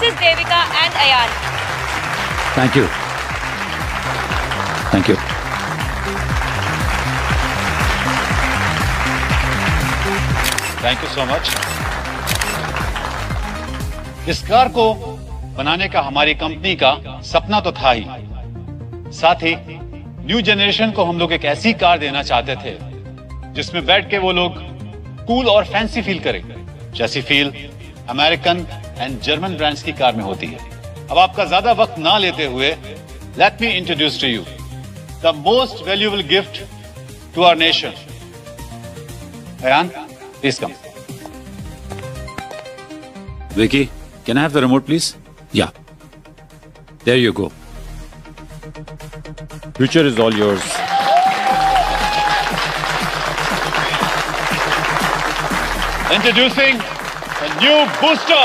Mrs. Devika and Ayan. Thank you. Thank you. Thank you so much. इस car को बनाने का हमारी कंपनी का सपना तो था ही, साथ ही न्यू जनरेशन को हम लोग एक ऐसी कार देना चाहते थे जिसमें बैठ के वो लोग कूल और फैंसी फील करें, जैसी feel American and German brands की कार में होती है। अब आपका ज्यादा वक्त ना लेते हुए let me introduce to you the most valuable gift to our nation. Ayaan, please come. Vicky, can I have the remote, please? Yeah. There you go. Future is all yours. Introducing the new Booster.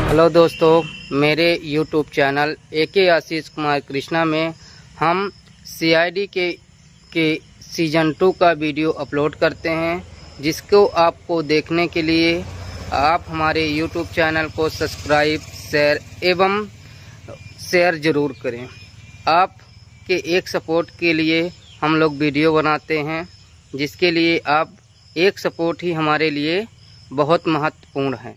Hello दोस्तों, मेरे YouTube channel AK Ashish Kumar Krishna में हम CID के season 2 का video upload करते हैं, जिसको आपको देखने के लिए आप हमारे YouTube चैनल को सब्सक्राइब, शेयर ज़रूर करें। आपके एक सपोर्ट के लिए हम लोग वीडियो बनाते हैं, जिसके लिए आप एक सपोर्ट ही हमारे लिए बहुत महत्वपूर्ण है।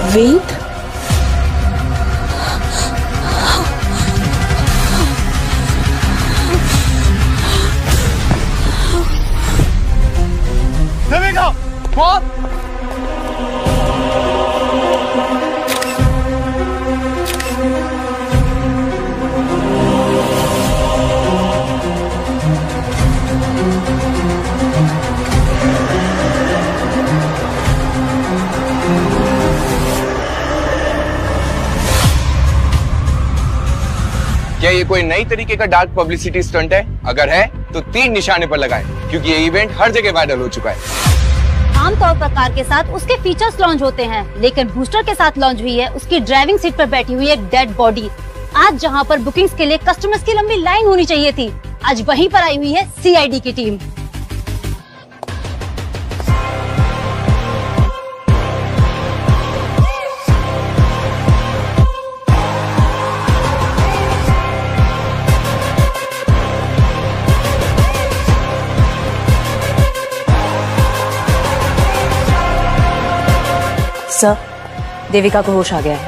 वेद, देविका, कौन? क्या ये कोई नई तरीके का डार्क पब्लिसिटी स्टंट है? अगर है तो 3 निशाने पर लगाएं, क्योंकि ये इवेंट हर जगह वायरल हो चुका है। आमतौर पर कार के साथ उसके फीचर्स लॉन्च होते हैं, लेकिन बूस्टर के साथ लॉन्च हुई है उसकी ड्राइविंग सीट पर बैठी हुई एक डेड बॉडी। आज जहां पर बुकिंग्स के लिए कस्टमर्स की लंबी लाइन होनी चाहिए थी, आज वहीं पर आई हुई है CID की टीम। सर, देविका को होश आ गया है।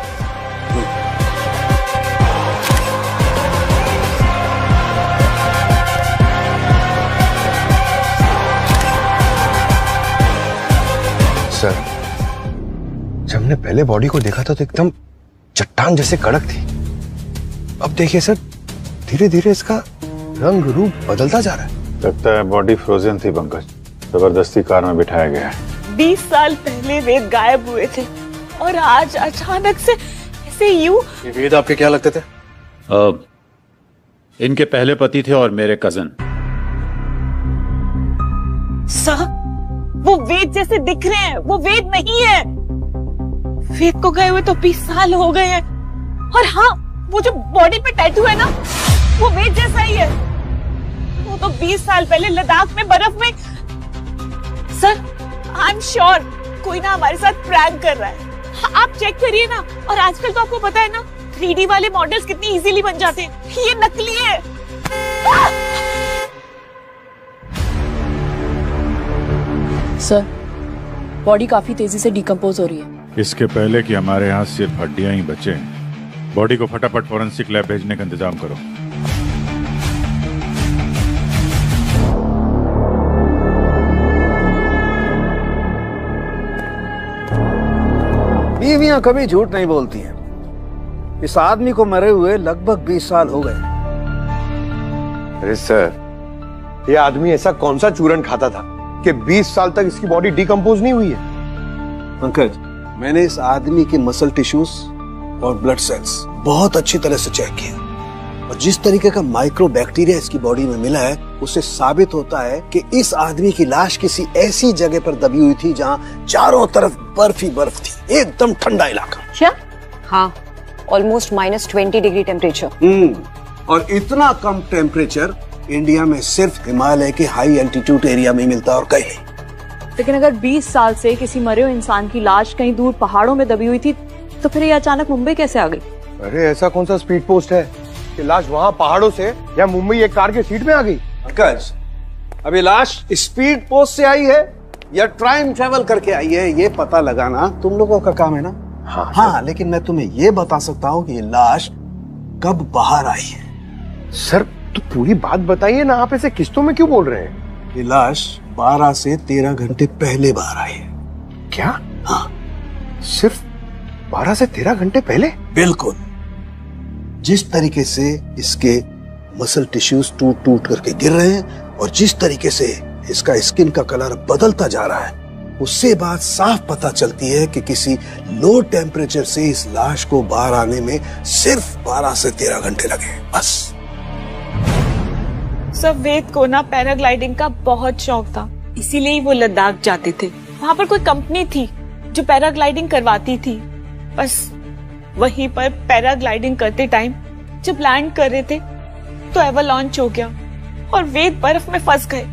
सर, जब हमने पहले बॉडी को देखा था तो एकदम चट्टान जैसे कड़क थी। अब देखिए सर, धीरे धीरे इसका रंग रूप बदलता जा रहा है। लगता है बॉडी फ्रोजन थी पंकज, जबरदस्ती कार में बिठाया गया है। 20 साल पहले वेद गायब हुए थे और आज अचानक से ऐसे यूं। ये वेद आपके क्या लगते थे? इनके पहले पति थे और मेरे कजन। सर, वो वेद जैसे दिख रहे हैं, वो वेद नहीं है। वेद को गए हुए तो 20 साल हो गए हैं। और हाँ, वो जो बॉडी पे टैटू है ना, वो वेद जैसा ही है। वो तो 20 साल पहले लद्दाख में बर्फ में। सर, आई एम श्योर कोई ना हमारे साथ प्रैंक कर रहा है। आप चेक करिए ना। और आजकल तो आपको पता है ना, 3D वाले मॉडल्स कितनी इजीली बन जाते हैं। ये नकली है। सर, बॉडी काफी तेजी से डिकम्पोज हो रही है। इसके पहले कि हमारे यहाँ सिर्फ हड्डियां ही बचे, बॉडी को फटाफट फॉरेंसिक लैब भेजने का इंतजाम करो। बीवियां कभी झूठ नहीं बोलती हैं। इस आदमी को मरे हुए लगभग 20 साल हो गए। अरे सर, ये आदमी ऐसा कौन सा चूरन खाता था कि 20 साल तक इसकी बॉडी डिकम्पोज नहीं हुई है? पंकज, मैंने इस आदमी के मसल टिश्यूज और ब्लड सेल्स बहुत अच्छी तरह से चेक किया, और जिस तरीके का माइक्रो बैक्टीरिया इसकी बॉडी में मिला है, उससे साबित होता है कि इस आदमी की लाश किसी ऐसी जगह पर दबी हुई थी जहां चारों तरफ बर्फ ही बर्फ थी, एकदम ठंडा इलाका। क्या? हाँ, ऑलमोस्ट -20 डिग्री टेम्परेचर। और इतना कम टेम्परेचर इंडिया में सिर्फ हिमालय के हाई एल्टीट्यूड एरिया में मिलता है और कहीं नहीं। लेकिन अगर 20 साल से किसी मरे हुए इंसान की लाश कहीं दूर पहाड़ों में दबी हुई थी, तो फिर ये अचानक मुंबई कैसे आ गई? अरे ऐसा कौन सा स्पीड पोस्ट है कि लाश वहां पहाड़ों से या मुंबई एक कार के सीट में आ गई? पंकज, अभी लाश स्पीड पोस्ट से आई है या टाइम ट्रेवल करके आई है, ये पता लगाना तुम लोगों का काम है ना। हाँ, लेकिन मैं तुम्हें ये बता सकता हूँ कि ये लाश कब बाहर आई है। सर, तो पूरी बात बताइए ना, आप ऐसे किस्तों में क्यों बोल रहे हैं? ये लाश 12 से 13 घंटे पहले बाहर आई है। क्या? हाँ, सिर्फ 12 से 13 घंटे पहले? बिल्कुल। जिस तरीके से इसके मसल टिश्यूज टूट टूट करके गिर रहे हैं और जिस तरीके से इसका स्किन का कलर बदलता जा रहा है, उससे बात साफ पता चलती है कि किसी लो टेम्परेचर से इस लाश को बाहर आने में सिर्फ 12 से 13 घंटे लगे, बस। सब वेद को ना पैराग्लाइडिंग का बहुत शौक था, इसीलिए ही वो लद्दाख जाते थे। वहाँ पर कोई कंपनी थी जो पैराग्लाइडिंग करवाती थी। बस वहीं पर पैराग्लाइडिंग करते टाइम जब लैंड कर रहे थे तो एवलांच हो गया और वेद बर्फ में फंस गए।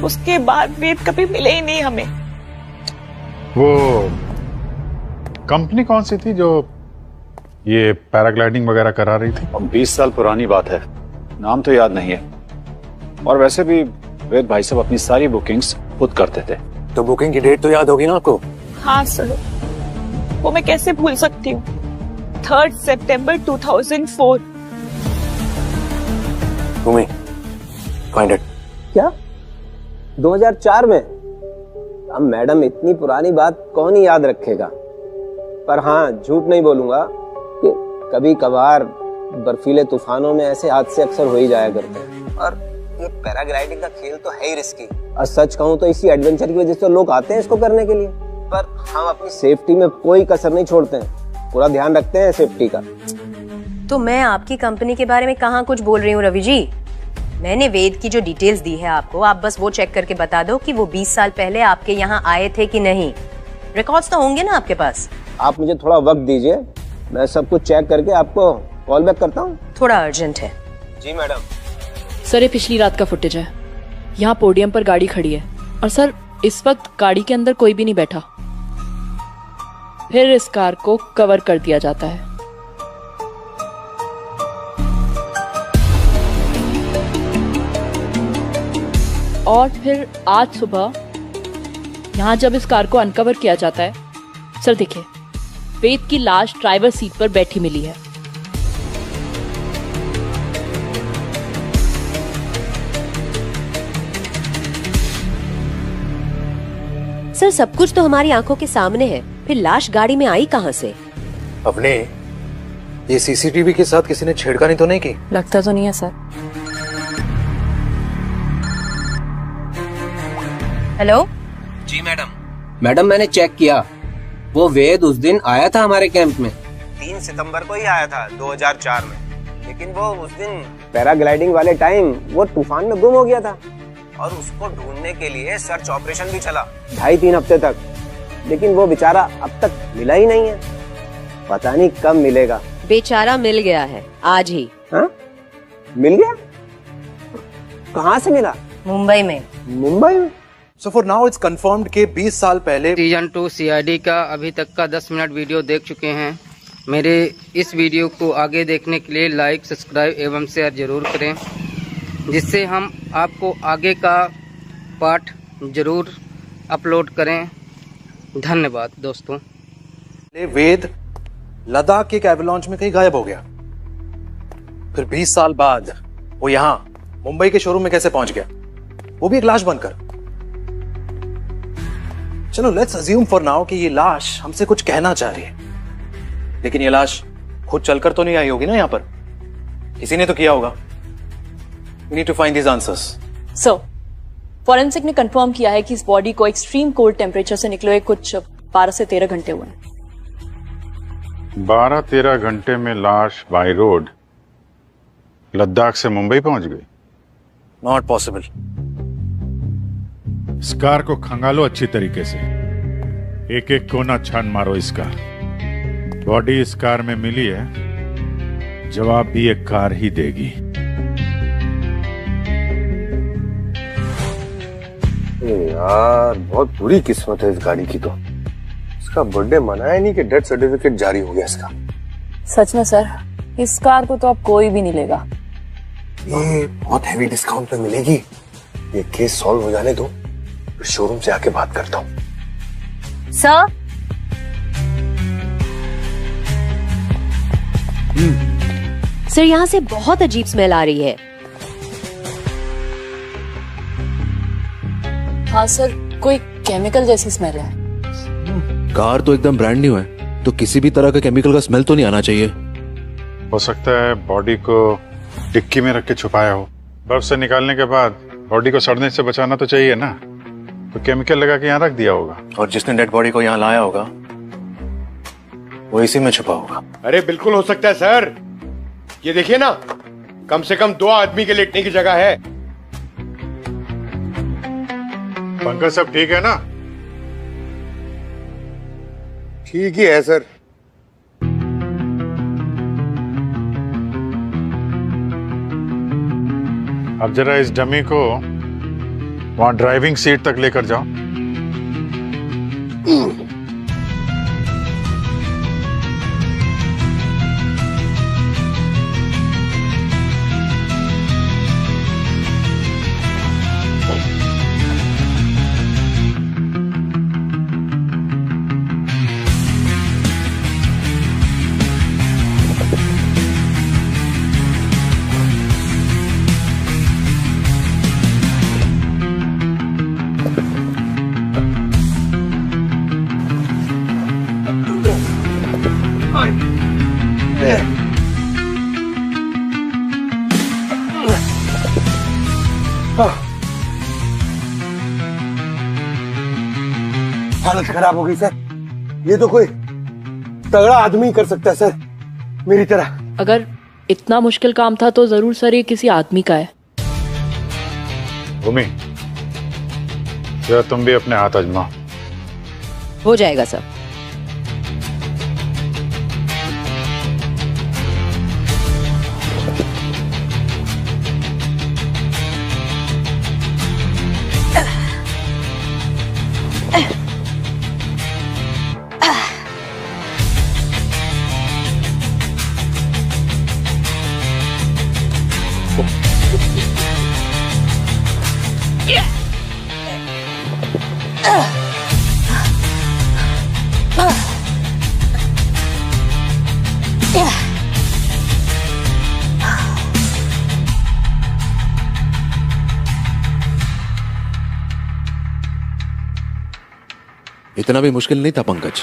उसके बाद वेद कभी मिले ही नहीं हमें। वो कंपनी कौन सी थी जो ये पैराग्लाइडिंग वगैरह करा रही थी? 20 साल पुरानी बात है, नाम तो याद नहीं है। और वैसे भी वेद भाई साहब अपनी सारी बुकिंग्स खुद करते थे। तो बुकिंग की डेट तो याद होगी ना आपको? हाँ सर, वो मैं कैसे भूल सकती हूँ। 3 सितंबर 2004। Find it. क्या 2004 में? अब मैडम, इतनी पुरानी बात कौन ही याद रखेगा। पर हाँ, झूठ नहीं बोलूंगा कि कभी कभार बर्फीले तूफानों में ऐसे हादसे अक्सर हो ही जाया करते हैं। और ये पैराग्लाइडिंग का खेल तो है ही रिस्की। और सच कहूँ तो इसी एडवेंचर की वजह से लोग आते हैं इसको करने के लिए। पर हम अपनी सेफ्टी में कोई कसर नहीं छोड़ते हैं, पूरा ध्यान रखते हैं सेफ्टी का। तो मैं आपकी कंपनी के बारे में कहाँ कुछ बोल रही हूँ रवि जी। मैंने वेद की जो डिटेल्स दी है आपको, आप बस वो चेक करके बता दो कि वो 20 साल पहले आपके यहाँ आए थे कि नहीं। रिकॉर्ड्स तो होंगे ना आपके पास। आप मुझे थोड़ा वक्त दीजिए, मैं सब कुछ चेक करके आपको कॉल बैक करता हूँ। थोड़ा अर्जेंट है। जी मैडम। सर, ये पिछली रात का फुटेज है। यहाँ पोडियम पर गाड़ी खड़ी है और सर इस वक्त गाड़ी के अंदर कोई भी नहीं बैठा। फिर इस कार को कवर कर दिया जाता है। और फिर आज सुबह यहाँ जब इस कार को अनकवर किया जाता है, सर देखिए, वेद की लाश ड्राइवर सीट पर बैठी मिली है। सर, सब कुछ तो हमारी आंखों के सामने है, फिर लाश गाड़ी में आई कहाँ से? अपने ये सीसीटीवी के साथ किसी ने छेड़खानी तो नहीं की? लगता तो नहीं है सर। हेलो जी मैडम। मैडम, मैंने चेक किया, वो वेद उस दिन आया था हमारे कैंप में। 3 सितंबर को ही आया था 2004 में। लेकिन वो उस दिन पैराग्लाइडिंग वाले टाइम वो तूफान में गुम हो गया था। और उसको ढूंढने के लिए सर्च ऑपरेशन भी चला 2.5-3 हफ्ते तक, लेकिन वो बेचारा अब तक मिला ही नहीं है। पता नहीं कब मिलेगा। बेचारा मिल गया है आज ही। हाँ? मिल गया? कहाँ से मिला? मुंबई में। मुंबई में? So for now it's confirmed कि 20 साल पहले सीजन 2 CID का अभी तक का 10 मिनट वीडियो देख चुके हैं। मेरे इस वीडियो को आगे देखने के लिए लाइक, सब्सक्राइब एवं शेयर जरूर करें, जिससे हम आपको आगे का पार्ट जरूर अपलोड करें। धन्यवाद दोस्तों। वेद लद्दाख के एवलांच में कहीं गायब हो गया, फिर 20 साल बाद वो यहाँ मुंबई के शोरूम में कैसे पहुंच गया, वो भी एक लाश बनकर। चलो लेट्स अज्यूम फॉर नाउ कि ये लाश हमसे कुछ कहना चाह रही है, लेकिन ये लाश खुद चलकर तो नहीं आई होगी ना, यहाँ पर किसी ने तो किया होगा। We need to find these answers. Sir, forensic ने कंफर्म किया है कि इस बॉडी को एक्सट्रीम कोल्ड टेम्परेचर से निकले हुए कुछ 12 से 13 घंटे हुए हैं। 12-13 घंटे में लाश बाय रोड लद्दाख से मुंबई पहुंच गई? Not possible. इस कार को खंगालो अच्छी तरीके से, एक एक कोना छान मारो इसका। बॉडी इस कार में मिली है, जवाब भी एक कार ही देगी। यार बहुत बुरी किस्मत है इस गाड़ी की तो। इसका बर्थडे मनाया नहीं कि डेथ सर्टिफिकेट जारी हो गया इसका। सच में सर, इस कार को तो अब कोई भी नहीं लेगा। ये बहुत हैवी डिस्काउंट पे मिलेगी। ये केस सॉल्व हो जाने दो, फिर शोरूम से आके बात करता हूँ। सर, सर यहाँ से बहुत अजीब स्मेल आ रही है। हाँ सर, कोई केमिकल जैसी स्मेल है। कार तो एकदम ब्रांड न्यू है, तो किसी भी तरह का केमिकल का स्मेल तो नहीं आना चाहिए। हो सकता है बॉडी को डिक्की में रख के छुपाया हो। बर्फ से निकालने के बाद बॉडी को सड़ने से बचाना तो चाहिए ना, तो केमिकल लगा के यहाँ रख दिया होगा। और जिसने डेड बॉडी को यहाँ लाया होगा वो इसी में छुपा होगा। अरे बिल्कुल हो सकता है सर, ये देखिए ना, कम से कम 2 आदमी के लेटने की जगह है। पंकज सब ठीक है ना? ठीक ही है सर। अब जरा इस डमी को वहां ड्राइविंग सीट तक लेकर जाओ। हालत खराब हो गई सर। ये तो कोई तगड़ा आदमी कर सकता है सर, मेरी तरह। अगर इतना मुश्किल काम था तो जरूर सर ये किसी आदमी का है। भूमि, जरा तुम भी अपने हाथ आजमाओ। हो जाएगा सर। इतना भी मुश्किल नहीं था पंकज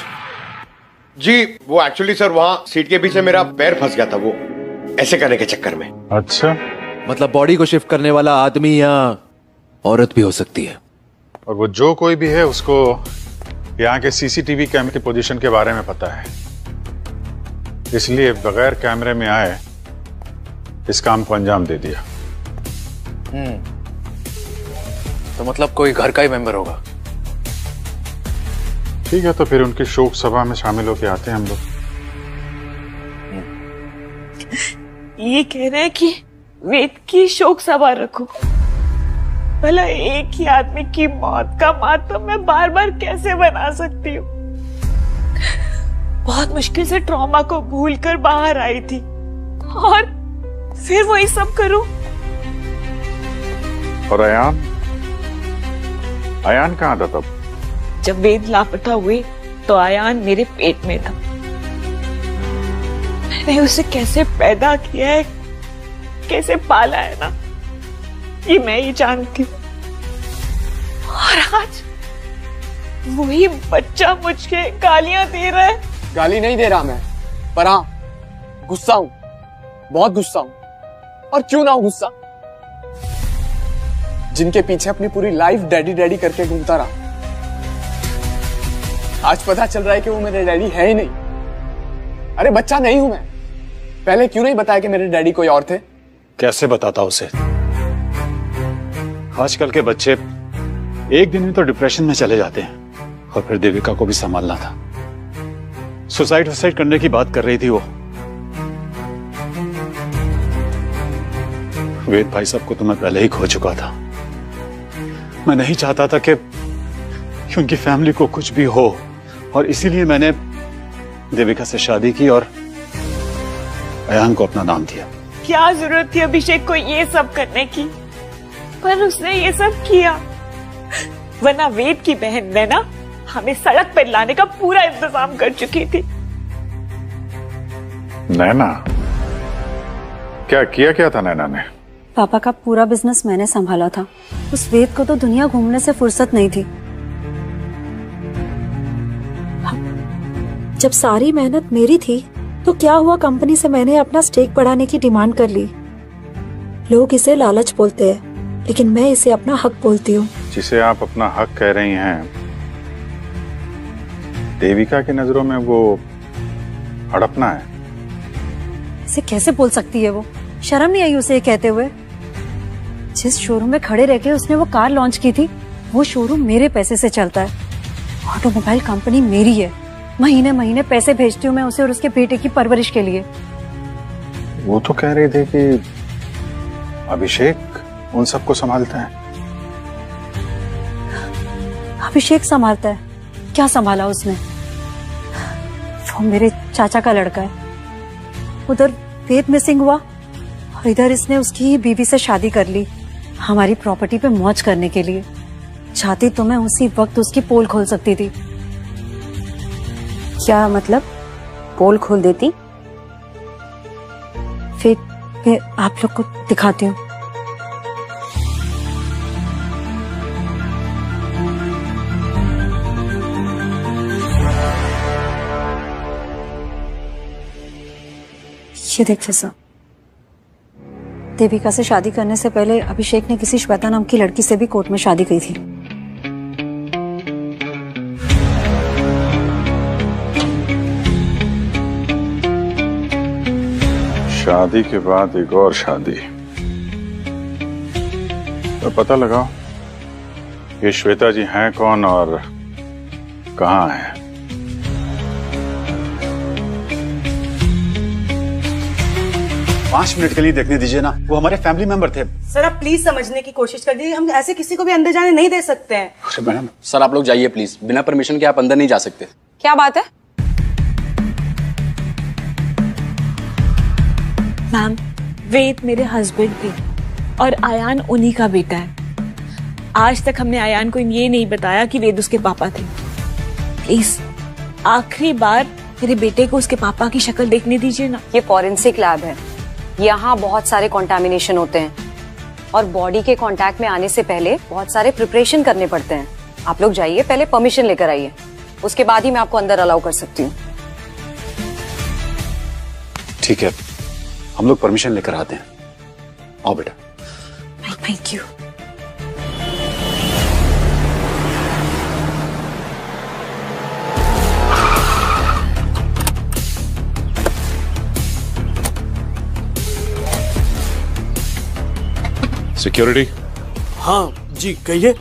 जी। वो एक्चुअली सर वहां सीट के पीछे मेरा पैर फंस गया था, वो ऐसे करने के चक्कर में। अच्छा, मतलब बॉडी को शिफ्ट करने वाला आदमी या औरत भी हो सकती है। और वो जो कोई भी है उसको यहाँ के सीसीटीवी कैमरे की पोजीशन के बारे में पता है, इसलिए बगैर कैमरे में आए इस काम को अंजाम दे दिया। तो मतलब कोई घर का ही मेंबर होगा। ठीक है, तो फिर उनकी शोक सभा में शामिल होके आते हैं हम लोग। ये कह रहे हैं कि वेद की शोक सभा रखो। भला एक ही आदमी की मौत का मातम मैं बार बार कैसे बना सकती हूँ? बहुत मुश्किल से ट्रॉमा को भूलकर बाहर आई थी और फिर वही सब करूं। और अयान कहाँ था तब? जब वेद लापता हुए तो अयान मेरे पेट में था। मैंने उसे कैसे पैदा किया है, कैसे पाला है ना, ये मैं ही जानती हूँ। और आज वही बच्चा मुझे गालियां दे रहा है। गाली नहीं दे रहा मैं, पर हाँ गुस्सा हूं, बहुत गुस्सा हूं। और क्यों ना हूं गुस्सा, जिनके पीछे अपनी पूरी लाइफ डैडी डैडी करके घूमता रहा, आज पता चल रहा है कि वो मेरे डैडी है ही नहीं। अरे बच्चा नहीं हूं मैं, पहले क्यों नहीं बताया कि मेरे डैडी कोई और थे? कैसे बताता उसे? आजकल के बच्चे एक दिन में तो डिप्रेशन में चले जाते हैं, और फिर देविका को भी संभालना था। सुसाइड करने की बात कर रही थी वो। वेद भाई साहब को तो मैं पहले ही खो चुका था। मैं नहीं चाहता था कि उनकी फैमिली को कुछ भी हो, और इसीलिए मैंने देविका से शादी की और अयान को अपना नाम दिया। क्या जरूरत थी अभिषेक को ये सब करने की? पर उसने ये सब किया, वरना वेद की बहन नैना हमें सड़क पर लाने का पूरा इंतजाम कर चुकी थी। नैना? क्या था नैना ने? पापा का पूरा बिजनेस मैंने संभाला था। उस वेद को तो दुनिया घूमने से फुर्सत नहीं थी। जब सारी मेहनत मेरी थी तो क्या हुआ, कंपनी से मैंने अपना स्टेक बढ़ाने की डिमांड कर ली। लोग इसे लालच बोलते हैं, लेकिन मैं इसे अपना हक बोलती हूँ। जिसे आप अपना हक कह रही हैं, देविका की नजरों में वो हड़पना है। इसे कैसे बोल सकती है वो? शर्म नहीं आई उसे ये कहते हुए? जिस शोरूम में खड़े रह के उसने वो कार लॉन्च की थी, वो शोरूम मेरे पैसे से चलता है। ऑटोमोबाइल कंपनी मेरी है, महीने महीने पैसे भेजती हूँ मैं उसे और उसके बेटे की परवरिश के लिए। वो तो कह रहे थे कि अभिषेक उन सबको संभालता है। अभिषेक संभालता है? क्या संभाला उसने? वो मेरे चाचा का लड़का है। उधर वेद मिसिंग हुआ और इधर इसने उसकी ही बीवी से शादी कर ली, हमारी प्रॉपर्टी पे मौज करने के लिए। चाहती तो मैं उसी वक्त उसकी पोल खोल सकती थी। क्या मतलब? पोल खोल देती? फिर मैं आप लोग को दिखाती हूँ। ये देखिए सर, देविका से शादी करने से पहले अभिषेक ने किसी श्वेता नाम की लड़की से भी कोर्ट में शादी की थी। शादी के बाद एक और शादी। तो पता लगाओ ये श्वेता जी हैं कौन और कहाँ हैं। 5 मिनट के लिए देखने दीजिए ना, वो हमारे फैमिली मेंबर थे। सर आप प्लीज समझने की कोशिश कर दीजिए, हम ऐसे किसी को भी अंदर जाने नहीं दे सकते हैं। अरे मैडम। सर आप लोग जाइए प्लीज, बिना परमिशन के आप अंदर नहीं जा सकते। क्या बात है? मैम, वेद मेरे हस्बैंड थे और आयान उन्हीं का बेटा है। आज तक हमने आयान को ये नहीं बताया कि वेद उसके पापा थे। प्लीज आखिरी बार मेरे बेटे को उसके पापा की शक्ल देखने दीजिए ना। ये फॉरेंसिक लैब है, यहाँ बहुत सारे कॉन्टामिनेशन होते हैं और बॉडी के कांटेक्ट में आने से पहले बहुत सारे प्रिपरेशन करने पड़ते हैं। आप लोग जाइए, पहले परमिशन लेकर आइए, उसके बाद ही मैं आपको अंदर अलाउ कर सकती हूँ। ठीक है, हम लोग परमिशन लेकर आते हैं। आओ बेटा। Thank you. सिक्योरिटी। हाँ जी कहिए।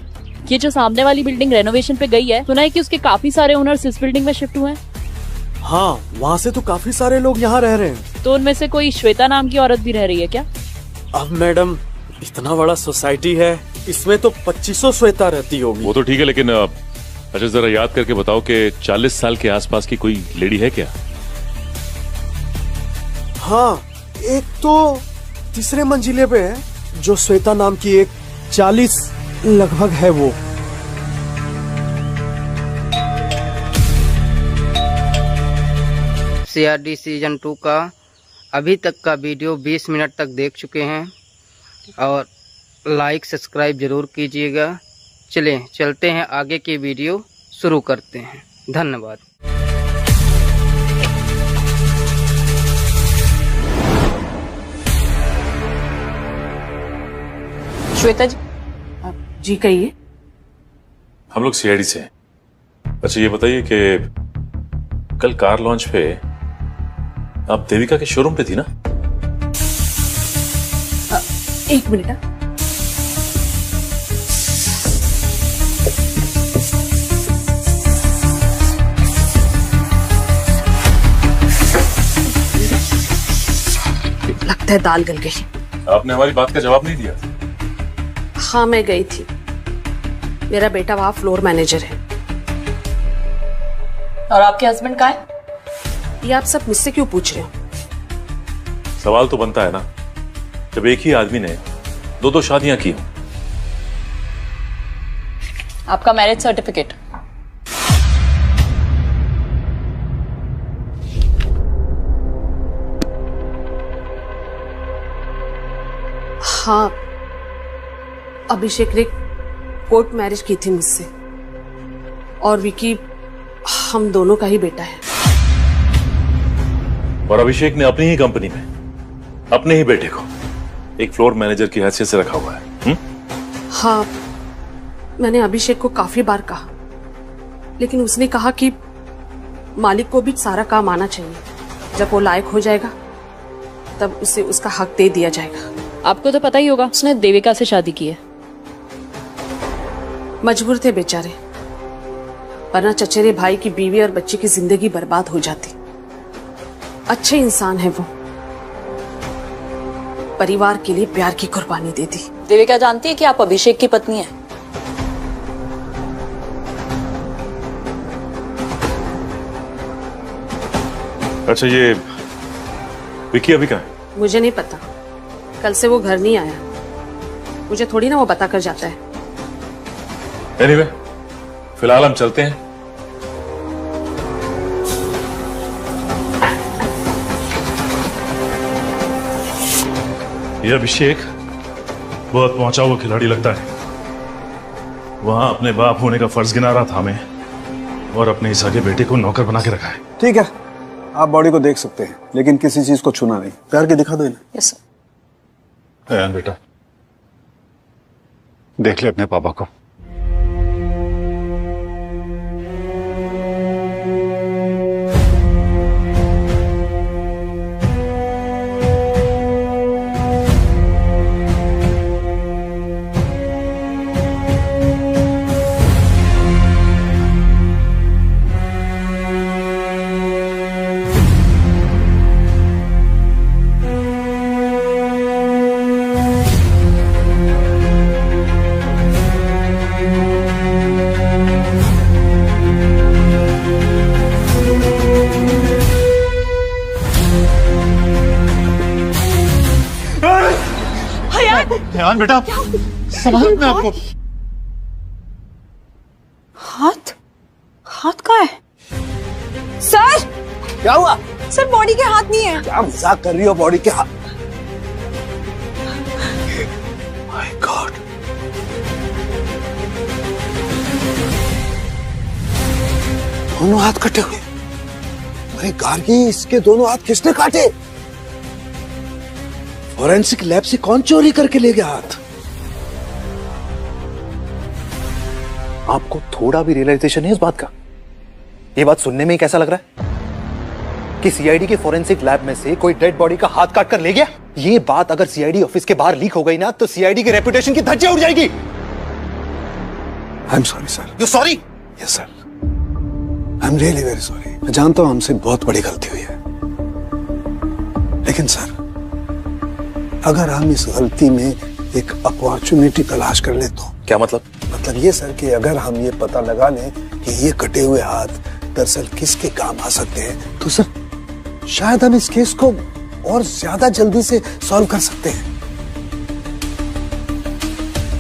ये जो सामने वाली बिल्डिंग रेनोवेशन पे गई है, सुना है कि उसके काफी सारे ओनर्स इस बिल्डिंग में शिफ्ट हुए हैं। हाँ, वहाँ से तो काफी सारे लोग यहाँ रह रहे हैं। तो उनमें से कोई श्वेता नाम की औरत भी रह रही है क्या? अब मैडम, इतना बड़ा सोसाइटी है, इसमें तो 2500 श्वेता रहती होगी। वो तो ठीक है, लेकिन अच्छा जरा याद करके बताओ कि 40 साल के आसपास की कोई लेडी है क्या? हाँ, एक तो तीसरे मंजिले पे है जो श्वेता नाम की एक 40 लगभग है वो। CRD सीजन 2 का अभी तक का वीडियो 20 मिनट तक देख चुके हैं और लाइक सब्सक्राइब जरूर कीजिएगा। चलें चलते हैं, आगे की वीडियो शुरू करते हैं। धन्यवाद। श्वेता जी, जी कहिए। हम लोग CID से हैं। अच्छा ये बताइए कि कल कार लॉन्च पे आप देविका के शोरूम पे थी ना? एक मिनट। लगता है दाल गल गई। आपने हमारी बात का जवाब नहीं दिया। हाँ, मैं गई थी। मेरा बेटा वहाँ फ्लोर मैनेजर है। और आपके हस्बैंड कहाँ है? ये आप सब मुझसे क्यों पूछ रहे हो? सवाल तो बनता है ना, जब एक ही आदमी ने दो शादियां की हो। आपका मैरिज सर्टिफिकेट। हाँ, अभिषेक ने कोर्ट मैरिज की थी मुझसे, और विकी हम दोनों का ही बेटा है। और अभिषेक ने अपनी ही कंपनी में अपने ही बेटे को एक फ्लोर मैनेजर की हैसियत से रखा हुआ है। हाँ, मैंने अभिषेक को काफी बार कहा, लेकिन उसने कहा कि मालिक को भी सारा काम आना चाहिए। जब वो लायक हो जाएगा तब उसे उसका हक दे दिया जाएगा। आपको तो पता ही होगा, उसने देविका से शादी की है। मजबूर थे बेचारे, वरना चचेरे भाई की बीवी और बच्चे की जिंदगी बर्बाद हो जाती। अच्छे इंसान है वो, परिवार के लिए प्यार की कुर्बानी दे दी। देविका जानती है कि आप अभिषेक की पत्नी हैं। अच्छा ये विकी अभी कहाँ है? मुझे नहीं पता, कल से वो घर नहीं आया। मुझे थोड़ी ना वो बता कर जाता है। एनीवे, फिलहाल हम चलते हैं। ये अभिषेक बहुत पहुंचा हुआ खिलाड़ी लगता है। वहां अपने बाप होने का फर्ज गिना रहा था हमें, और अपने इस आगे बेटे को नौकर बना के रखा है। ठीक है, आप बॉडी को देख सकते हैं, लेकिन किसी चीज को छूना नहीं। प्यार के दिखा दो इन्हें। Yes sir. अयान बेटा, देख ले अपने पापा को। अयान बेटा, संभाल में आपको। हाथ हाथ कहाँ है? सर क्या हुआ? सर बॉडी के हाथ नहीं है। क्या मजाक कर रही हो? बॉडी के हाथ? माय गॉड, दोनों हाथ कटे हुए। अरे गार्गी, इसके दोनों हाथ किसने काटे? फॉरेंसिक लैब से कौन चोरी करके ले गया हाथ? आपको थोड़ा भी रियलाइजेशन है इस बात का? ये बात सुनने में ही कैसा लग रहा है कि CID के फॉरेंसिक लैब में से कोई डेड बॉडी का हाथ काट कर ले गया। ये बात अगर CID ऑफिस के बाहर लीक हो गई ना, तो CID की रेपुटेशन की धज्जियां उड़ जाएगी। I am sorry sir. You sorry? Yes sir, I am really very sorry. मैं जानता हूं हमसे बहुत बड़ी गलती हुई है, लेकिन सर अगर हम इस गलती में एक अपॉर्चुनिटी तलाश कर ले तो। क्या मतलब? मतलब ये सर कि अगर हम ये पता लगा लें कि ये कटे हुए हाथ दरअसल किसके काम आ सकते हैं, तो सर शायद हम इस केस को और ज्यादा जल्दी से सॉल्व कर सकते हैं।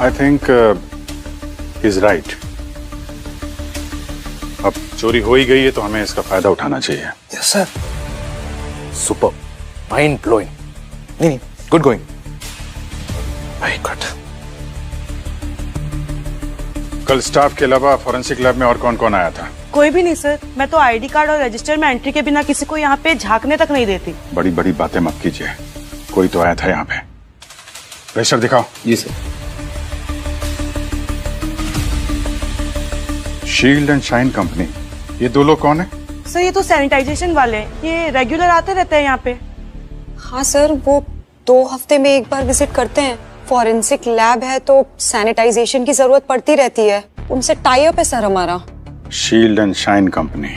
I think is right. अब चोरी हो ही गई है तो हमें इसका फायदा उठाना चाहिए। Yes sir. Super, mind blowing. नहीं, गुड गोइंग, वेरी गुड। कल स्टाफ के अलावा फॉरेंसिक लैब में और कौन कौन आया था? कोई भी नहीं सर। मैं तो आईडी कार्ड और रजिस्टर में एंट्री के बिना किसी को यहाँ पे झांकने तक नहीं देती। बड़ी बड़ी बातें मत कीजिए, कोई तो आया था यहाँ पे। रजिस्टर दिखाओ। जी sir. Shield and shine company, ये दो लोग कौन है? सर ये तो सैनिटाइजेशन वाले हैं, ये रेगुलर आते रहते हैं यहाँ पे। हाँ सर, वो 2 हफ्ते में एक बार विजिट करते हैं। फॉरेंसिक लैब है तो सैनिटाइजेशन की जरूरत पड़ती रहती है, उनसे टाई अप है सर हमारा। शील्ड एंड शाइन कंपनी,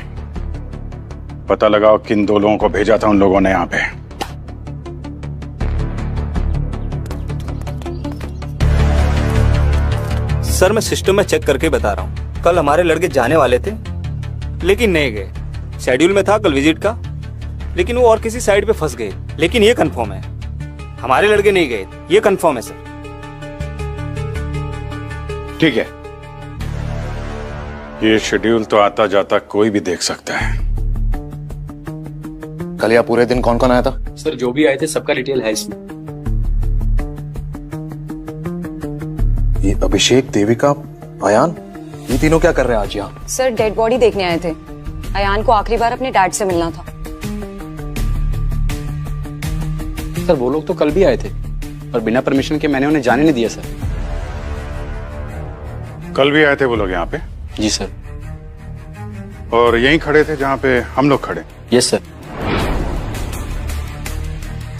पता लगाओ किन 2 लोगों को भेजा था उन लोगों ने यहाँ पे। सर मैं सिस्टम में चेक करके बता रहा हूँ। कल हमारे लड़के जाने वाले थे लेकिन नहीं गए। शेड्यूल में था कल विजिट का, लेकिन वो और किसी साइड पे फंस गए। लेकिन ये कंफर्म है हमारे लड़के नहीं गए, ये कंफर्म है सर। ठीक है। ये शेड्यूल तो आता जाता कोई भी देख सकता है। कल या पूरे दिन कौन कौन आया था? सर जो भी आए थे सबका डिटेल है इसमें। ये अभिषेक, देविका, अयान, ये तीनों क्या कर रहे हैं आज यहाँ? सर डेड बॉडी देखने आए थे। अयान को आखिरी बार अपने डैड से मिलना था। सर वो लोग तो कल भी आए थे और बिना परमिशन के मैंने उन्हें जाने नहीं दिया सर। कल भी आए थे वो लोग यहाँ पे? जी सर। और यहीं खड़े थे जहाँ पे हम लोग खड़े? Yes sir.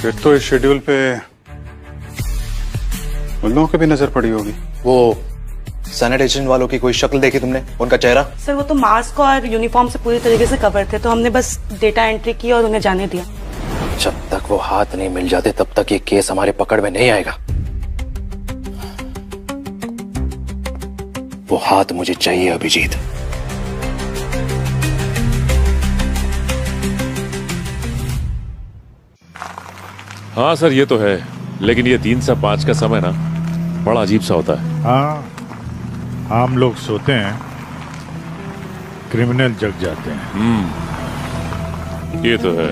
फिर तो इस शेड्यूल पे उन लोगों की भी नजर पड़ी होगी। वो सैनिटाइजेशन वालों की कोई शक्ल देखी तुमने, उनका चेहरा? सर वो तो मास्क और यूनिफॉर्म से पूरी तरीके से कवर थे, तो हमने बस डेटा एंट्री की और उन्हें जाने दिया। जब तक वो हाथ नहीं मिल जाते तब तक ये केस हमारे पकड़ में नहीं आएगा। वो हाथ मुझे चाहिए अभिजीत। हाँ सर ये तो है, लेकिन ये 3 से 5 का समय ना बड़ा अजीब सा होता है। हाँ, हम लोग सोते हैं, क्रिमिनल जग जाते हैं। ये तो है।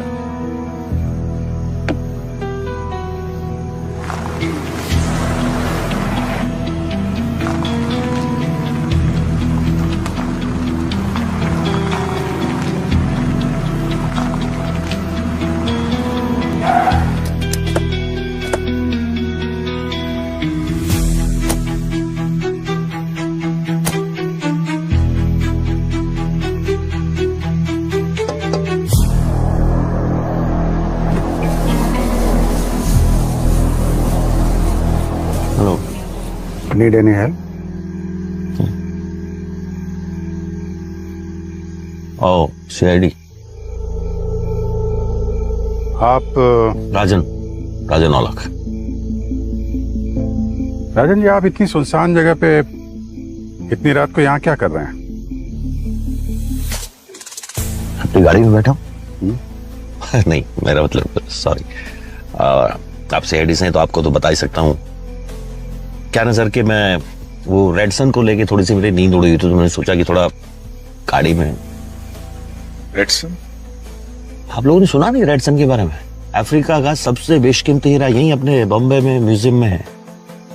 Need any help? ओ CID। आप राजन औलख। राजन जी, आप इतनी सुनसान जगह पे इतनी रात को यहाँ क्या कर रहे हैं? अपनी गाड़ी में बैठा हूँ। नहीं मेरा मतलब सॉरी, आप CID से हैं तो आपको तो बता ही सकता हूँ। क्या ना सर कि मैं वो रेड सन को लेके थोड़ी सी मेरी नींद उड़ी हुई तो मैंने सोचा कि थोड़ा गाड़ी में। Red sun? आप लोगों ने सुना नहीं रेड सन के बारे में? अफ्रीका का सबसे बेशकीमती हीरा यहीं अपने बॉम्बे में म्यूजियम में है।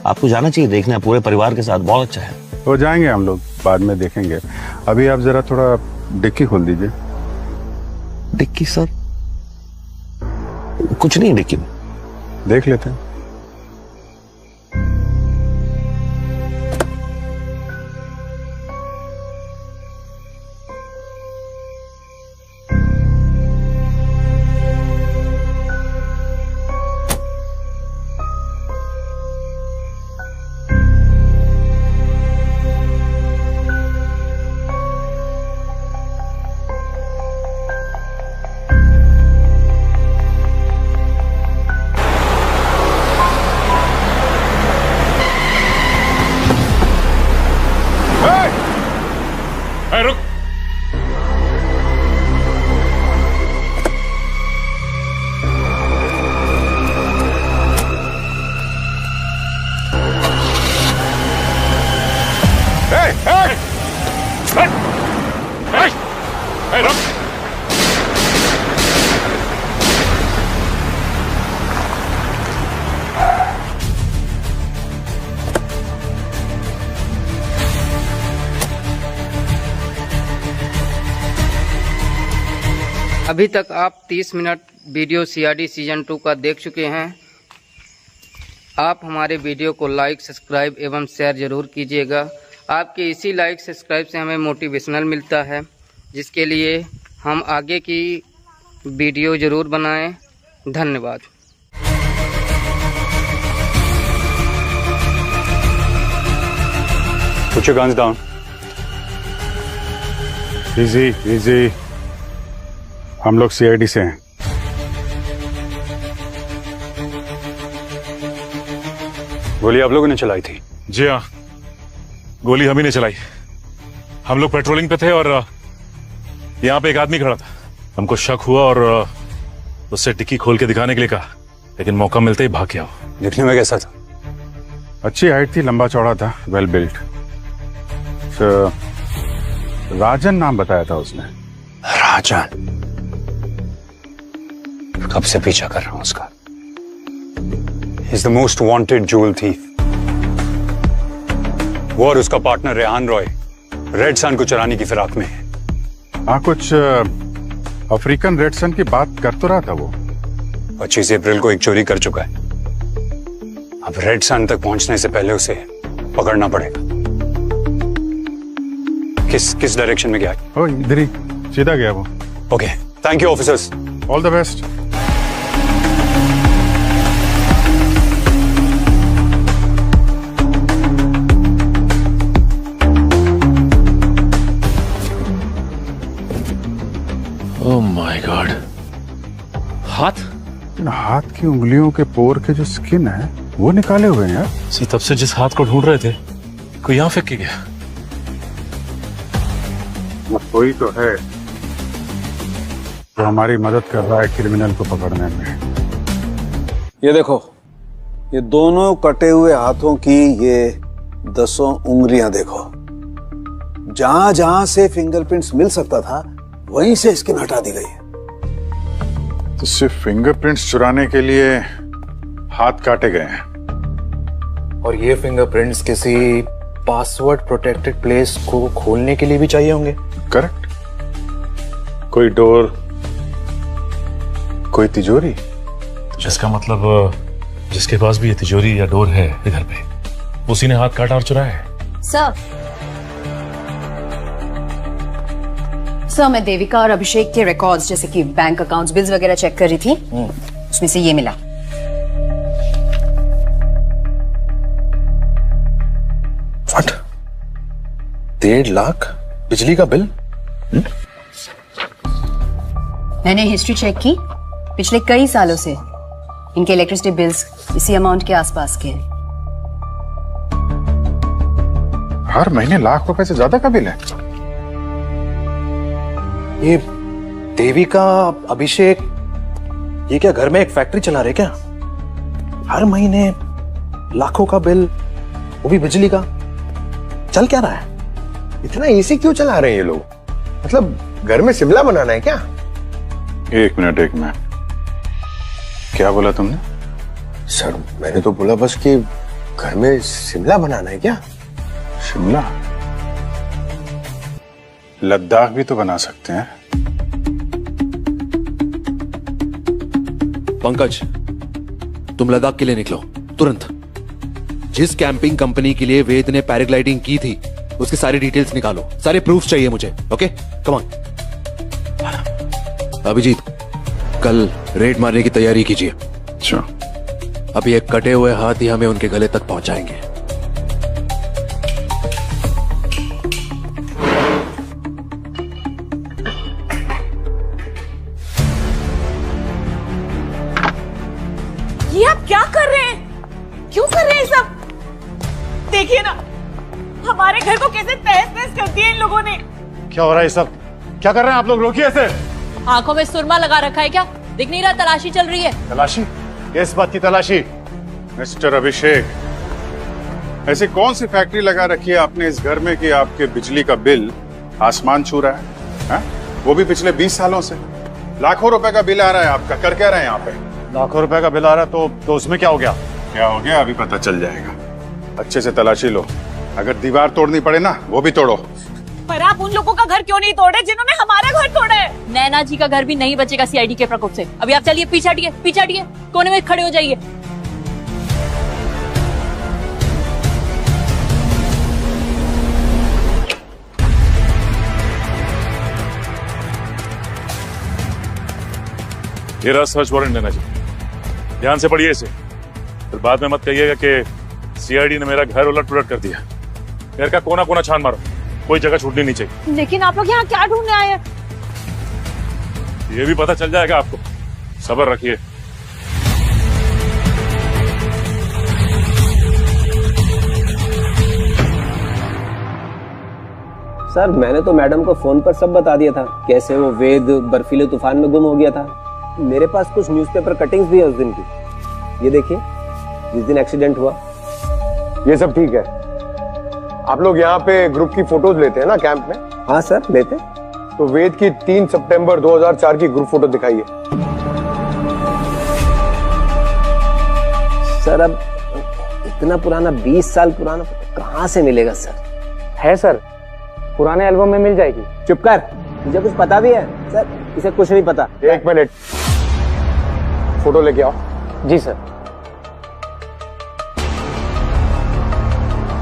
आपको जाना चाहिए, देखना पूरे परिवार के साथ, बहुत अच्छा है। हो जाएंगे हम लोग, बाद में देखेंगे। अभी आप जरा थोड़ा डिक्की खोल दीजिए। Dicky sir? कुछ नहीं डिक्की में। देख लेते हैं। अभी तक आप 30 मिनट वीडियो CID सीजन 2 का देख चुके हैं। आप हमारे वीडियो को लाइक, सब्सक्राइब एवं शेयर जरूर कीजिएगा। आपके इसी लाइक सब्सक्राइब से हमें मोटिवेशनल मिलता है, जिसके लिए हम आगे की वीडियो ज़रूर बनाएं। धन्यवाद। Put your guns down. Easy easy, हम लोग CID से हैं। गोली आप लोगों ने चलाई थी? जी हाँ, गोली हम ही ने चलाई। हम लोग पेट्रोलिंग पे थे और यहाँ पे एक आदमी खड़ा था। हमको शक हुआ और उससे डिक्की खोल के दिखाने के लिए कहा, लेकिन मौका मिलते ही भाग गया वो। दिखने में कैसा था? अच्छी हाइट थी, लंबा चौड़ा था, वेल बिल्ट। राजन नाम बताया था उसने। राजन? कब से पीछा कर रहा हूं उसका। He's the most wanted jewel thief. वो और उसका partner Rehan Roy red sun को चुराने की फिराक में है। हाँ, कुछ अफ्रीकन रेड सन की बात कर तो रहा था वो। 25 अप्रैल को एक चोरी कर चुका है। अब रेड सन तक पहुंचने से पहले उसे पकड़ना पड़ेगा। किस डायरेक्शन में गया? ओ, इधर ही सीधा गया वो। Okay, thank you officers. All the best. Oh my God, हाथ? हाथ की उंगलियों के पोर के जो स्किन है वो निकाले हुए हैं यार। तब से जिस हाथ को ढूंढ रहे थे, कोई यहाँ फेंक के गया। कोई तो है जो हमारी मदद कर रहा है क्रिमिनल को पकड़ने में। ये देखो, ये दोनों कटे हुए हाथों की ये 10 उंगलियां देखो। जहां जहां से फिंगरप्रिंट्स मिल सकता था वहीं से स्किन हटा दी गई है। तो सिर्फ फिंगरप्रिंट्स चुराने के लिए हाथ काटे गए हैं। और ये फिंगरप्रिंट्स किसी पासवर्ड प्रोटेक्टेड प्लेस को खोलने के लिए भी चाहिए होंगे। करेक्ट। कोई डोर, कोई तिजोरी। जिसका मतलब जिसके पास भी ये तिजोरी या डोर है इधर पे, उसी ने हाथ काटा और चुराया है। सर, मैं देविका और अभिषेक के रिकॉर्ड्स जैसे कि बैंक अकाउंट्स, बिल्स वगैरह चेक कर रही थी। उसमें से ये मिला। व्हाट? 1.5 लाख बिजली का बिल? मैंने हिस्ट्री चेक की। पिछले कई सालों से इनके इलेक्ट्रिसिटी बिल्स इसी अमाउंट के आसपास के हैं। हर महीने लाख रुपए से ज्यादा का बिल है। ये देविका, अभिषेक, ये क्या घर में एक फैक्ट्री चला रहे क्या? हर महीने लाखों का बिल, वो भी बिजली का। चल क्या रहा है? इतना एसी क्यों चला रहे हैं ये लोग? मतलब घर में शिमला बनाना है क्या? एक मिनट, क्या बोला तुमने? सर, मैंने तो बोला बस कि घर में शिमला बनाना है क्या? शिमला? लद्दाख भी तो बना सकते हैं। पंकज, तुम लद्दाख के लिए निकलो तुरंत। जिस कैंपिंग कंपनी के लिए वेद ने पैराग्लाइडिंग की थी उसकी सारी डिटेल्स निकालो। सारे प्रूफ चाहिए मुझे। Okay, come on. अभिजीत, कल रेड मारने की तैयारी कीजिए। अच्छा। अब ये कटे हुए हाथ ही हमें उनके गले तक पहुंचाएंगे। ये आप क्या कर रहे हैं? क्यों कर रहे हैं सब? देखिए ना, हमारे घर को कैसे तहस नहस कर दिया इन लोगों ने। क्या हो रहा है सब? क्या कर रहे हैं आप लोग? रोकिए इसे। आंखों में सुरमा लगा रखा है क्या? दिख नहीं रहा तलाशी चल रही है? तलाशी? किस बात की तलाशी? मिस्टर अभिषेक, ऐसी कौन सी फैक्ट्री लगा रखी है आपने इस घर में कि आपके बिजली का बिल आसमान छू रहा है? वो भी पिछले 20 सालों से। लाखों रुपए का बिल आ रहा है आपका। कर क्या रहे हैं यहाँ पे? लाखों रुपए का बिल आ रहा है तो उसमें क्या हो गया? क्या हो गया अभी पता चल जाएगा। अच्छे से तलाशी लो। अगर दीवार तोड़नी पड़े ना, वो भी तोड़ो। पर आप उन लोगों का घर क्यों नहीं तोड़े जिन्होंने हमारा घर तोड़ा है? नैना जी का घर भी नहीं बचेगा सीआईडी के प्रकोप से। अभी आप चलिए, पीछे हटिए, कोने में खड़े हो जाइए। ये रहा सर्च वारंट नैना जी, ध्यान से पढ़िए इसे, फिर बाद में मत कहिएगा कि सीआईडी ने मेरा घर उलट पुलट कर दिया। घर का कोना कोना छान मारो, कोई जगह छूटनी नहीं चाहिए। लेकिन आप लोग यहाँ क्या ढूंढने आए हैं? ये भी पता चल जाएगा आपको, सब्र रखिए। सर मैंने तो मैडम को फोन पर सब बता दिया था, कैसे वो वेद बर्फीले तूफान में गुम हो गया था। मेरे पास कुछ न्यूज़पेपर कटिंग्स भी है उस दिन की, ये देखिए जिस दिन एक्सीडेंट हुआ। ये सब ठीक है, आप लोग यहाँ पे ग्रुप की फोटोज लेते हैं ना कैंप में? हाँ सर लेते। तो वेद की 3 सितंबर 2004 की ग्रुप फोटो दिखाइए। सर अब इतना पुराना, 20 साल पुराना कहाँ से मिलेगा सर? है सर, पुराने एल्बम में मिल जाएगी। चुप कर, मुझे कुछ पता भी है सर, इसे कुछ नहीं पता। 1 मिनट, फोटो लेके आओ। जी सर,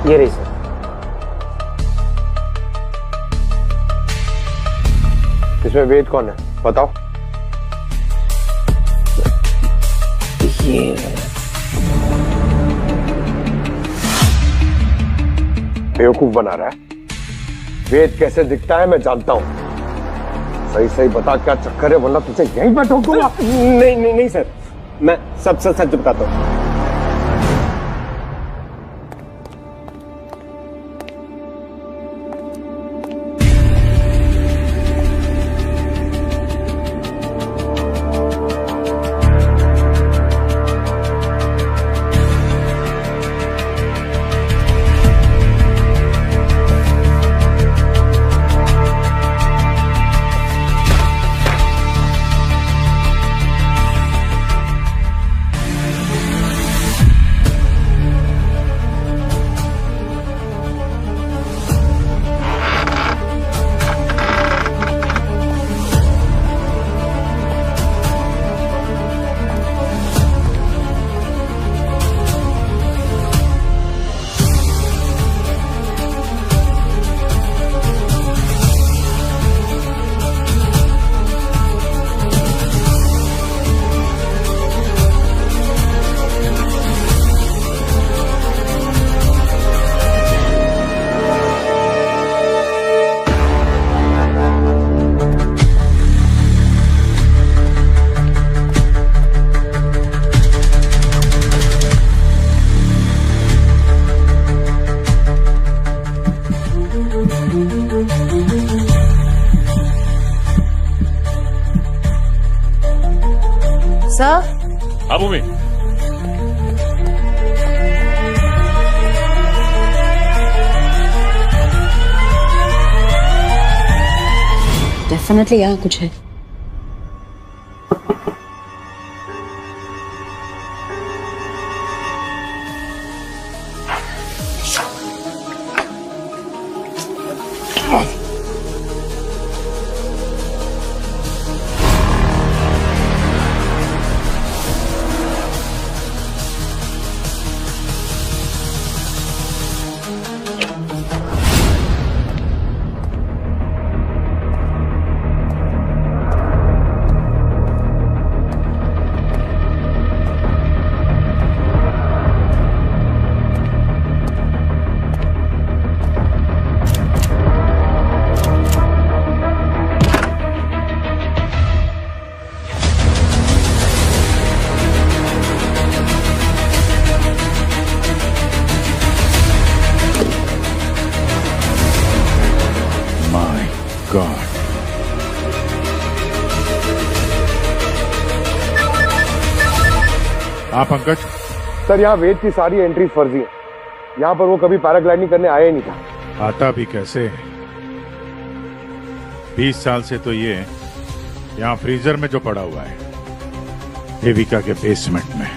ये रही सर। इसमें वेद कौन है बताओ? ये बेवकूफ बना रहा है। वेद कैसे दिखता है मैं जानता हूं, सही सही बता क्या चक्कर है, वरना तुझे यहीं पर ठोकूंगा। नहीं सर, मैं सब सच बताता हूँ। सर। हाँ भूमि, डेफिनेटली यहाँ कुछ है। हाँ पंकज। सर यहाँ वेद की सारी एंट्रीज फर्जी है, यहाँ पर वो कभी पैराग्लाइडिंग करने आया ही नहीं था। आता भी कैसे? 20 साल से तो ये यहाँ फ्रीजर में जो पड़ा हुआ है, देविका के बेसमेंट में।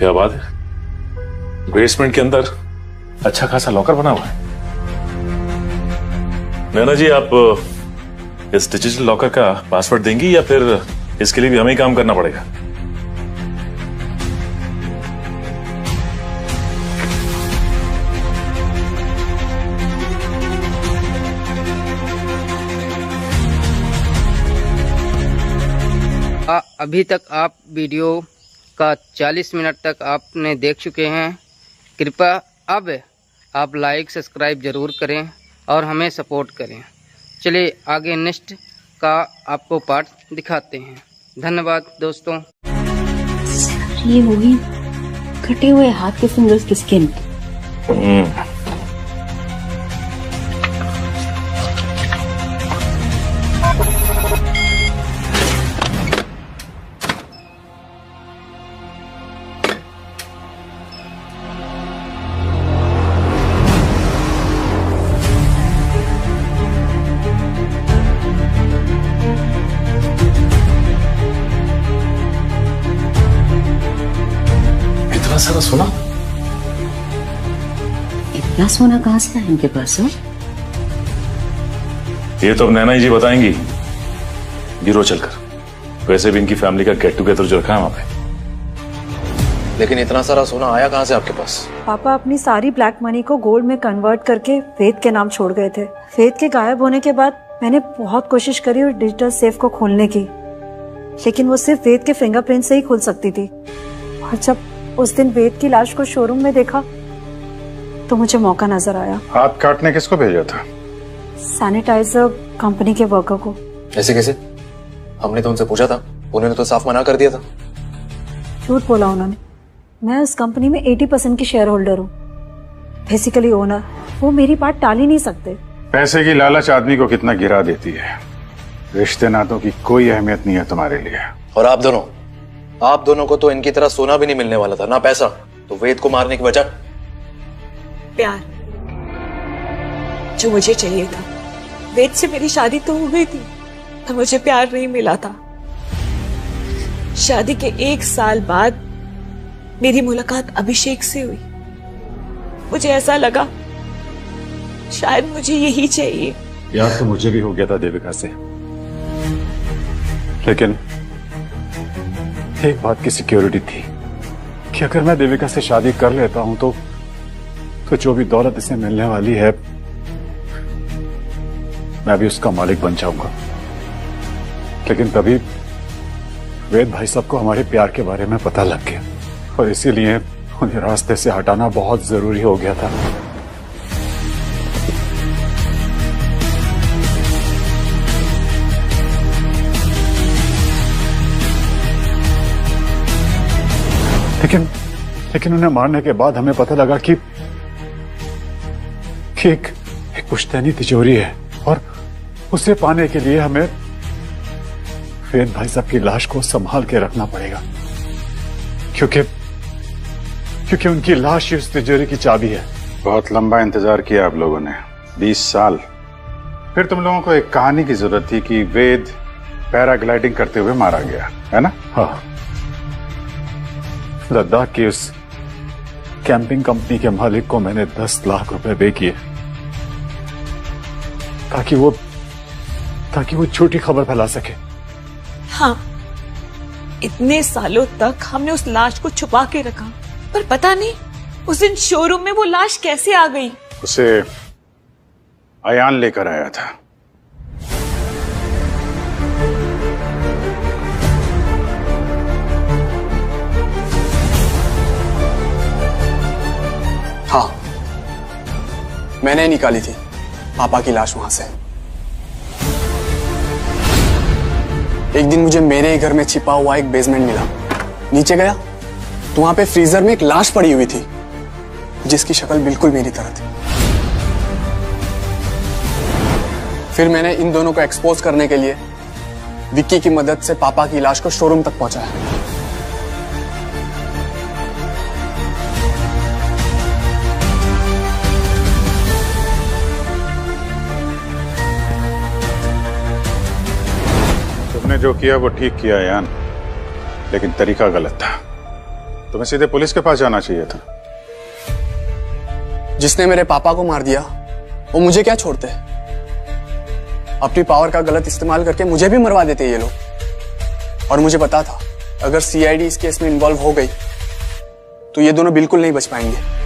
क्या बात है, बेसमेंट के अंदर अच्छा खासा लॉकर बना हुआ है। नैना जी, आप इस डिजिटल लॉकर का पासवर्ड देंगी या फिर इसके लिए भी हमें ही काम करना पड़ेगा? अभी तक आप वीडियो का 40 मिनट तक आपने देख चुके हैं। कृपया अब आप लाइक सब्सक्राइब ज़रूर करें और हमें सपोर्ट करें। चलिए आगे नेक्स्ट का आपको पार्ट दिखाते हैं। धन्यवाद दोस्तों। ये वही कटे हुए हाथ के फिंगर्स की स्किन। सारा सोना? इतना सोना कहाँ से है इनके पास? ये तो अब नैना जी बताएंगी गिरो चलकर। वैसे भी इनकी फैमिली का गेट टुगेदर जो रखा है वहां पे। लेकिन इतना सारा सोना आया कहाँ से आपके पास? पापा अपनी सारी ब्लैक मनी को गोल्ड में कन्वर्ट करके वेद के नाम छोड़ गए थे। वेद के गायब होने के बाद मैंने बहुत कोशिश करी और डिजिटल सेफ को खोलने की, लेकिन वो सिर्फ वेद के फिंगरप्रिंट से ही खुल सकती थी। और जब उस दिन वेद की लाश को शोरूम में देखा तो मुझे मौका नजर आया। हाथ काटने किसको भेजा था? सैनिटाइजर कंपनी के वर्कर को। ऐसे कैसे? हमने तो उनसे पूछा था, उन्होंने तो साफ मना कर दिया था। झूठ बोला उन्होंने। मैं उस कंपनी में 80% की शेयर होल्डर हूँ, बेसिकली ओनर। वो मेरी बात टाल ही नहीं सकते। पैसे की लालच आदमी को कितना गिरा देती है। रिश्ते नातों की कोई अहमियत नहीं है तुम्हारे लिए। और आप दोनों को तो इनकी तरह सोना भी नहीं मिलने वाला था, ना पैसा। तो वेद को मारने की वजह? प्यार जो मुझे चाहिए था। वेद से मेरी शादी तो हो गई थी, पर मुझे प्यार नहीं मिला था। शादी के 1 साल बाद मेरी मुलाकात अभिषेक से हुई। मुझे ऐसा लगा शायद मुझे यही चाहिए। प्यार तो मुझे भी हो गया था देविका से, लेकिन एक बात की सिक्योरिटी थी कि अगर मैं देविका से शादी कर लेता हूं तो जो भी दौलत इसे मिलने वाली है मैं भी उसका मालिक बन जाऊंगा। लेकिन तभी वेद भाई साहब को हमारे प्यार के बारे में पता लग गया और इसीलिए उन्हें रास्ते से हटाना बहुत जरूरी हो गया था। लेकिन उन्हें मारने के बाद हमें पता लगा कि एक पुश्तैनी तिजोरी है और उसे पाने के लिए हमें वेद भाई साहब की लाश को संभाल के रखना पड़ेगा, क्योंकि उनकी लाश ही उस तिजोरी की चाबी है। बहुत लंबा इंतजार किया आप लोगों ने, 20 साल। फिर तुम लोगों को एक कहानी की जरूरत थी कि वेद पैराग्लाइडिंग करते हुए मारा गया, है ना? हाँ, लद्दाख की उस कैंपिंग कंपनी के मालिक को मैंने 10 लाख रुपए पे किए ताकि वो झूठी खबर फैला सके। हाँ, इतने सालों तक हमने उस लाश को छुपा के रखा, पर पता नहीं उस दिन शोरूम में वो लाश कैसे आ गई। उसे अयान लेकर आया था। हाँ, मैंने निकाली थी पापा की लाश वहां से। एक दिन मुझे मेरे ही घर में छिपा हुआ एक बेसमेंट मिला। नीचे गया तो वहां पे फ्रीजर में एक लाश पड़ी हुई थी जिसकी शक्ल बिल्कुल मेरी तरह थी। फिर मैंने इन दोनों को एक्सपोज करने के लिए विक्की की मदद से पापा की लाश को शोरूम तक पहुंचाया। तुमने जो किया वो ठीक किया यान, लेकिन तरीका गलत था। तुम्हें सीधे पुलिस के पास जाना चाहिए था। जिसने मेरे पापा को मार दिया वो मुझे क्या छोड़ते? अपनी पावर का गलत इस्तेमाल करके मुझे भी मरवा देते ये लोग। और मुझे पता था अगर सीआईडी इस केस में इन्वॉल्व हो गई तो ये दोनों बिल्कुल नहीं बच पाएंगे।